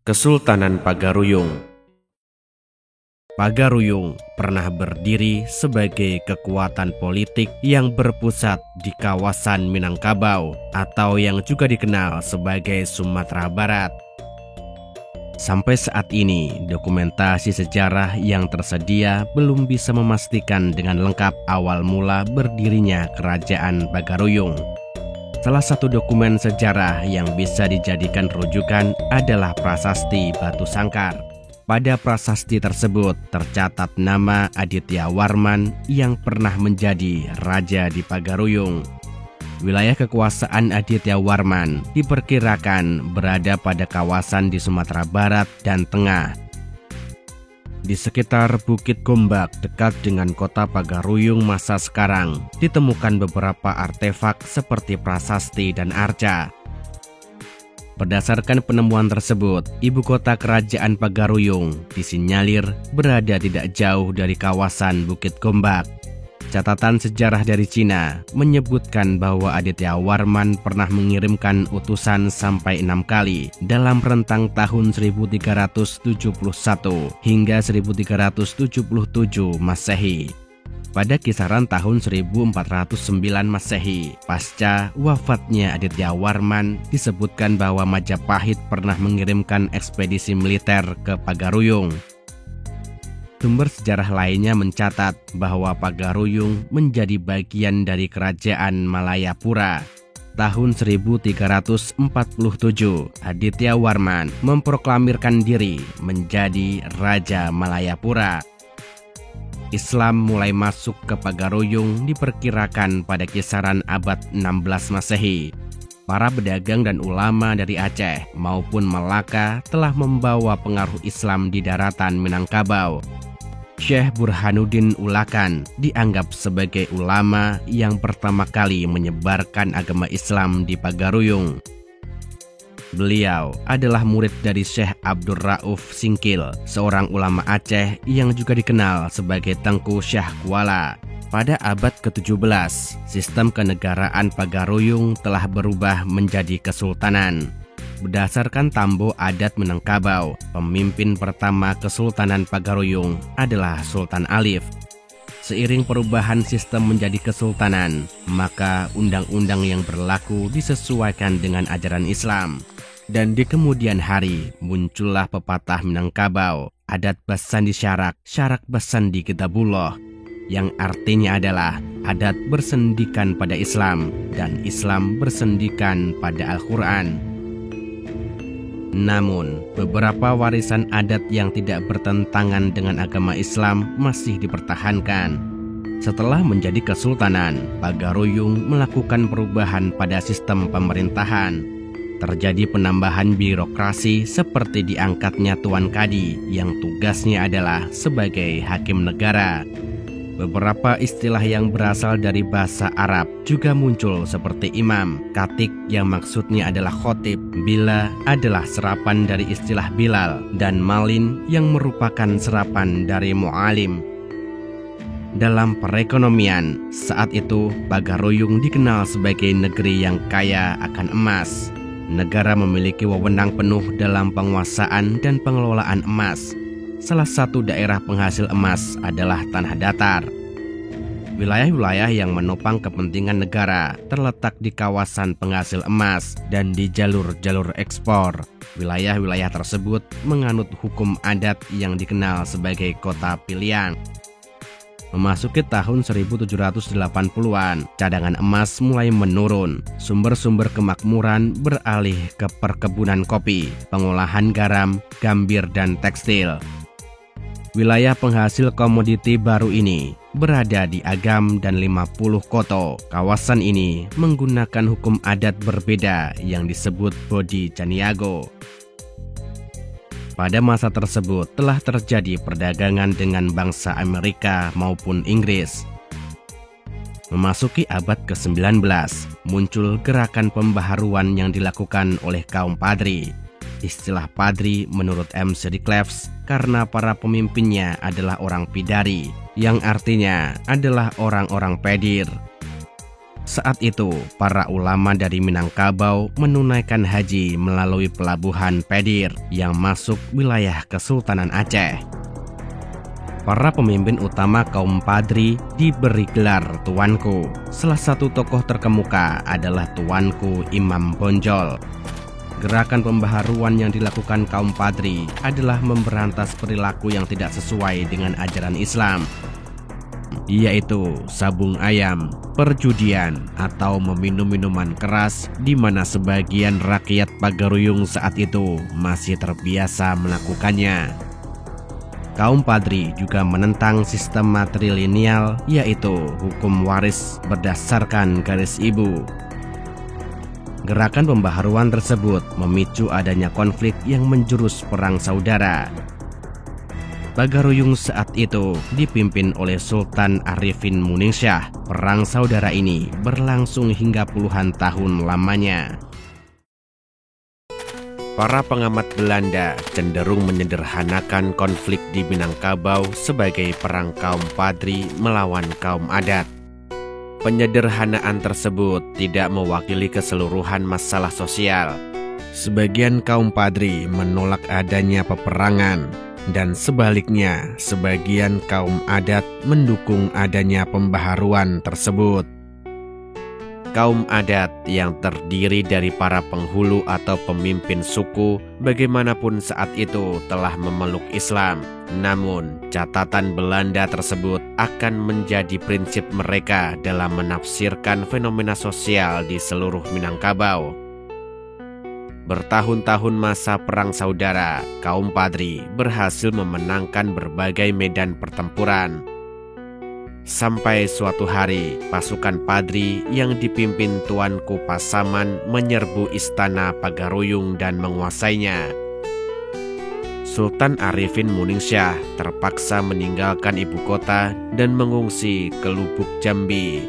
Kesultanan Pagaruyung. Pagaruyung pernah berdiri sebagai kekuatan politik yang berpusat di kawasan Minangkabau atau yang juga dikenal sebagai Sumatera Barat. Sampai saat ini, dokumentasi sejarah yang tersedia belum bisa memastikan dengan lengkap awal mula berdirinya Kerajaan Pagaruyung. Salah satu dokumen sejarah yang bisa dijadikan rujukan adalah Prasasti Batu Sangkar. Pada prasasti tersebut tercatat nama Aditya Warman yang pernah menjadi raja di Pagaruyung. Wilayah kekuasaan Aditya Warman diperkirakan berada pada kawasan di Sumatera Barat dan Tengah. Di sekitar Bukit Gombak dekat dengan kota Pagaruyung masa sekarang ditemukan beberapa artefak seperti prasasti dan arca. Berdasarkan penemuan tersebut, ibu kota kerajaan Pagaruyung disinyalir berada tidak jauh dari kawasan Bukit Gombak. Catatan sejarah dari Cina menyebutkan bahwa Aditya Warman pernah mengirimkan utusan sampai 6 kali dalam rentang tahun 1371 hingga 1377 Masehi. Pada kisaran tahun 1409 Masehi, pasca wafatnya Aditya Warman, disebutkan bahwa Majapahit pernah mengirimkan ekspedisi militer ke Pagaruyung. Sumber sejarah lainnya mencatat bahwa Pagaruyung menjadi bagian dari Kerajaan Malayapura. Tahun 1347, Aditya Warman memproklamirkan diri menjadi Raja Malayapura. Islam mulai masuk ke Pagaruyung diperkirakan pada kisaran abad 16 Masehi. Para pedagang dan ulama dari Aceh maupun Melaka telah membawa pengaruh Islam di daratan Minangkabau. Syekh Burhanuddin Ulakan dianggap sebagai ulama yang pertama kali menyebarkan agama Islam di Pagaruyung. Beliau adalah murid dari Syekh Abdul Rauf Singkil, seorang ulama Aceh yang juga dikenal sebagai Tengku Syah Kuala. Pada abad ke-17, sistem kenegaraan Pagaruyung telah berubah menjadi kesultanan. Berdasarkan Tambo Adat Minangkabau, pemimpin pertama Kesultanan Pagaruyung adalah Sultan Alif. Seiring perubahan sistem menjadi kesultanan, maka undang-undang yang berlaku disesuaikan dengan ajaran Islam. Dan di kemudian hari muncullah pepatah Minangkabau, adat Basandi Syarak, syarak Basandi Kitabullah, yang artinya adalah adat bersendikan pada Islam dan Islam bersendikan pada Al-Quran. Namun, beberapa warisan adat yang tidak bertentangan dengan agama Islam masih dipertahankan. Setelah menjadi kesultanan, Pagaruyung melakukan perubahan pada sistem pemerintahan. Terjadi penambahan birokrasi seperti diangkatnya Tuan Kadi yang tugasnya adalah sebagai hakim negara. Beberapa istilah yang berasal dari bahasa Arab juga muncul seperti imam, katik yang maksudnya adalah khotib, bila adalah serapan dari istilah Bilal, dan malin yang merupakan serapan dari mu'alim. Dalam perekonomian, saat itu Pagaruyung dikenal sebagai negeri yang kaya akan emas. Negara memiliki wewenang penuh dalam penguasaan dan pengelolaan emas. Salah satu daerah penghasil emas adalah tanah datar. Wilayah-wilayah yang menopang kepentingan negara terletak di kawasan penghasil emas dan di jalur-jalur ekspor. Wilayah-wilayah tersebut menganut hukum adat yang dikenal sebagai kota pilihan. Memasuki tahun 1780-an, cadangan emas mulai menurun. Sumber-sumber kemakmuran beralih ke perkebunan kopi, pengolahan garam, gambir, dan tekstil. Wilayah penghasil komoditi baru ini berada di Agam dan 50 Koto. Kawasan ini menggunakan hukum adat berbeda yang disebut Bodi Caniago. Pada masa tersebut telah terjadi perdagangan dengan bangsa Amerika maupun Inggris. Memasuki abad ke-19, muncul gerakan pembaharuan yang dilakukan oleh kaum padri. Istilah padri menurut MC de Cleves karena para pemimpinnya adalah orang pidari, yang artinya adalah orang-orang pedir. Saat itu, para ulama dari Minangkabau menunaikan haji melalui pelabuhan Pedir yang masuk wilayah Kesultanan Aceh. Para pemimpin utama kaum Padri diberi gelar Tuanku. Salah satu tokoh terkemuka adalah Tuanku Imam Bonjol. Gerakan pembaharuan yang dilakukan kaum Padri adalah memberantas perilaku yang tidak sesuai dengan ajaran Islam, yaitu sabung ayam, perjudian, atau meminum minuman keras, di mana sebagian rakyat Pagaruyung saat itu masih terbiasa melakukannya. Kaum Padri juga menentang sistem matrilineal, yaitu hukum waris berdasarkan garis ibu. Gerakan pembaharuan tersebut memicu adanya konflik yang menjurus perang saudara. Pagaruyung saat itu dipimpin oleh Sultan Arifin Muningsyah. Perang saudara ini berlangsung hingga puluhan tahun lamanya. Para pengamat Belanda cenderung menyederhanakan konflik di Minangkabau sebagai perang kaum Padri melawan kaum adat. Penyederhanaan tersebut tidak mewakili keseluruhan masalah sosial. Sebagian kaum Padri menolak adanya peperangan, dan sebaliknya, sebagian kaum adat mendukung adanya pembaharuan tersebut. Kaum adat yang terdiri dari para penghulu atau pemimpin suku bagaimanapun saat itu telah memeluk Islam. Namun, catatan Belanda tersebut akan menjadi prinsip mereka dalam menafsirkan fenomena sosial di seluruh Minangkabau. Bertahun-tahun masa perang saudara, kaum Padri berhasil memenangkan berbagai medan pertempuran. Sampai suatu hari, pasukan Padri yang dipimpin Tuanku Pasaman menyerbu istana Pagaruyung dan menguasainya. Sultan Arifin Muningsyah terpaksa meninggalkan ibu kota dan mengungsi ke Lubuk Jambi.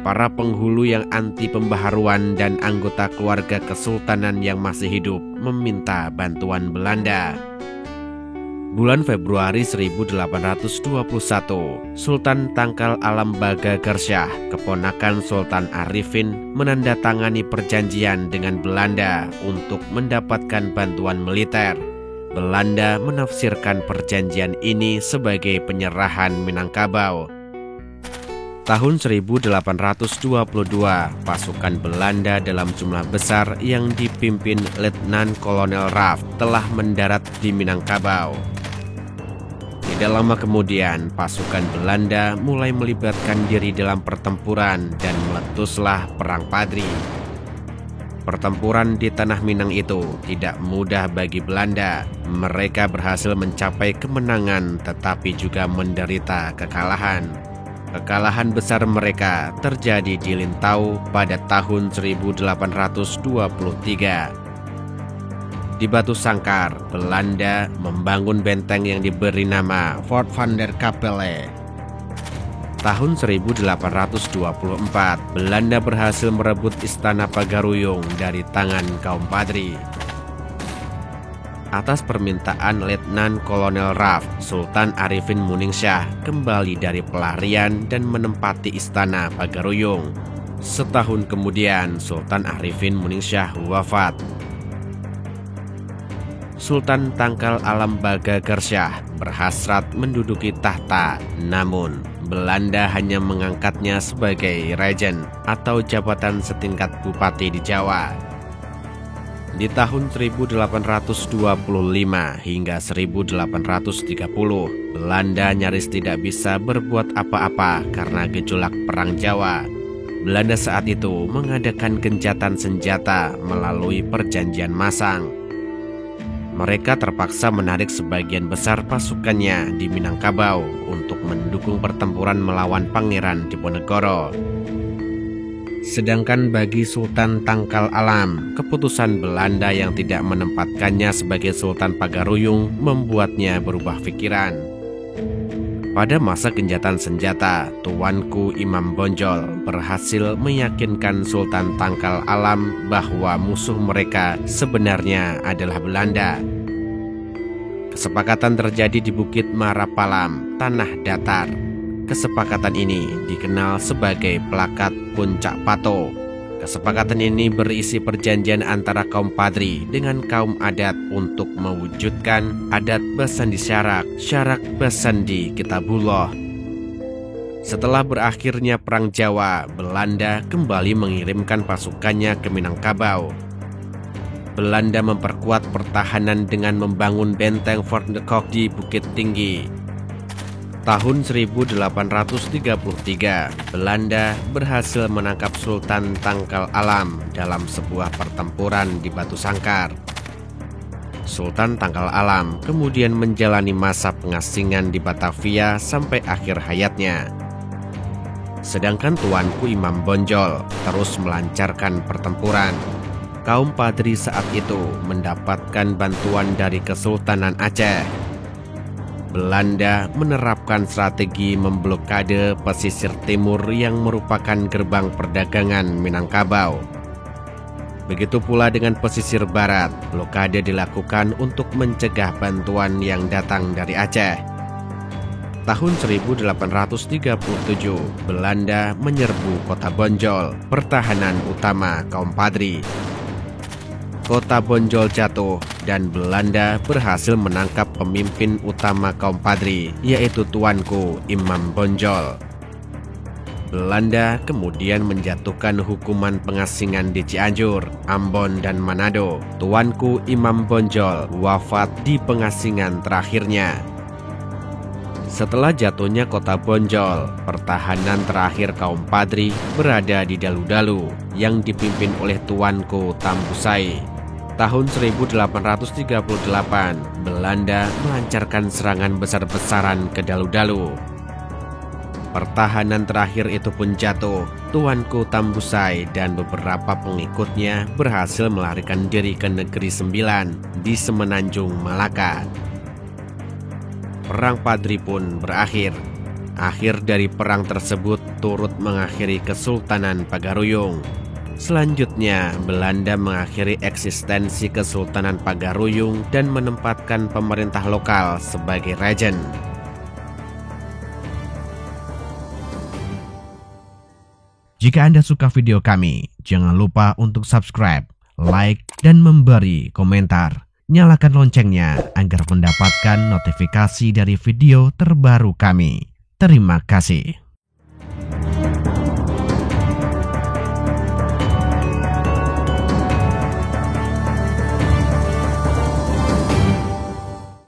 Para penghulu yang anti pembaharuan dan anggota keluarga kesultanan yang masih hidup meminta bantuan Belanda. Bulan Februari 1821, Sultan Tangkal Alam Baga Gersyah, keponakan Sultan Arifin, menandatangani perjanjian dengan Belanda untuk mendapatkan bantuan militer. Belanda menafsirkan perjanjian ini sebagai penyerahan Minangkabau. Tahun 1822, pasukan Belanda dalam jumlah besar yang dipimpin Letnan Kolonel Raff telah mendarat di Minangkabau. Tidak lama kemudian, pasukan Belanda mulai melibatkan diri dalam pertempuran dan meletuslah Perang Padri. Pertempuran di Tanah Minang itu tidak mudah bagi Belanda. Mereka berhasil mencapai kemenangan tetapi juga menderita kekalahan. Kekalahan besar mereka terjadi di Lintau pada tahun 1823. Di Batu Sangkar, Belanda membangun benteng yang diberi nama Fort van der Capelle. Tahun 1824, Belanda berhasil merebut istana Pagaruyung dari tangan kaum Padri. Atas permintaan Letnan Kolonel Raff, Sultan Arifin Muningsyah kembali dari pelarian dan menempati istana Pagaruyung. Setahun kemudian, Sultan Arifin Muningsyah wafat. Sultan Tangkal Alam Baga Gersyah berhasrat menduduki tahta, namun Belanda hanya mengangkatnya sebagai Regen atau jabatan setingkat bupati di Jawa. Di tahun 1825 hingga 1830, Belanda nyaris tidak bisa berbuat apa-apa karena gejolak Perang Jawa. Belanda saat itu mengadakan gencatan senjata melalui Perjanjian Masang. Mereka terpaksa menarik sebagian besar pasukannya di Minangkabau untuk mendukung pertempuran melawan Pangeran Diponegoro. Sedangkan bagi Sultan Tangkal Alam, keputusan Belanda yang tidak menempatkannya sebagai Sultan Pagaruyung membuatnya berubah pikiran. Pada masa gencatan senjata, Tuanku Imam Bonjol berhasil meyakinkan Sultan Tangkal Alam bahwa musuh mereka sebenarnya adalah Belanda. Kesepakatan terjadi di Bukit Marapalam, Tanah Datar. Kesepakatan ini dikenal sebagai Plakat Puncak Pato. Kesepakatan ini berisi perjanjian antara kaum Padri dengan kaum adat untuk mewujudkan adat Basandi Syarak, Syarak Basandi Kitabullah. Setelah berakhirnya Perang Jawa, Belanda kembali mengirimkan pasukannya ke Minangkabau. Belanda memperkuat pertahanan dengan membangun benteng Fort de Kock di Bukit Tinggi. Tahun 1833, Belanda berhasil menangkap Sultan Tangkal Alam dalam sebuah pertempuran di Batu Sangkar. Sultan Tangkal Alam kemudian menjalani masa pengasingan di Batavia sampai akhir hayatnya. Sedangkan tuanku Imam Bonjol terus melancarkan pertempuran. Kaum Padri saat itu mendapatkan bantuan dari Kesultanan Aceh. Belanda menerapkan strategi memblokade pesisir timur yang merupakan gerbang perdagangan Minangkabau. Begitu pula dengan pesisir barat, blokade dilakukan untuk mencegah bantuan yang datang dari Aceh. Tahun 1837, Belanda menyerbu kota Bonjol, pertahanan utama kaum Padri. Kota Bonjol jatuh dan Belanda berhasil menangkap pemimpin utama kaum Padri, yaitu tuanku Imam Bonjol. Belanda kemudian menjatuhkan hukuman pengasingan di Cianjur, Ambon, dan Manado. Tuanku Imam Bonjol wafat di pengasingan terakhirnya. Setelah jatuhnya kota Bonjol, pertahanan terakhir kaum Padri berada di Dalu-Dalu yang dipimpin oleh tuanku Tambusai. Tahun 1838, Belanda melancarkan serangan besar-besaran ke Dalu-Dalu. Pertahanan terakhir itu pun jatuh. Tuanku Tambusai dan beberapa pengikutnya berhasil melarikan diri ke Negeri Sembilan di Semenanjung Malaka. Perang Padri pun berakhir. Akhir dari perang tersebut turut mengakhiri Kesultanan Pagaruyung. Selanjutnya, Belanda mengakhiri eksistensi Kesultanan Pagaruyung dan menempatkan pemerintah lokal sebagai regen. Jika Anda suka video kami, jangan lupa untuk subscribe, like, dan memberi komentar. Nyalakan loncengnya agar mendapatkan notifikasi dari video terbaru kami. Terima kasih.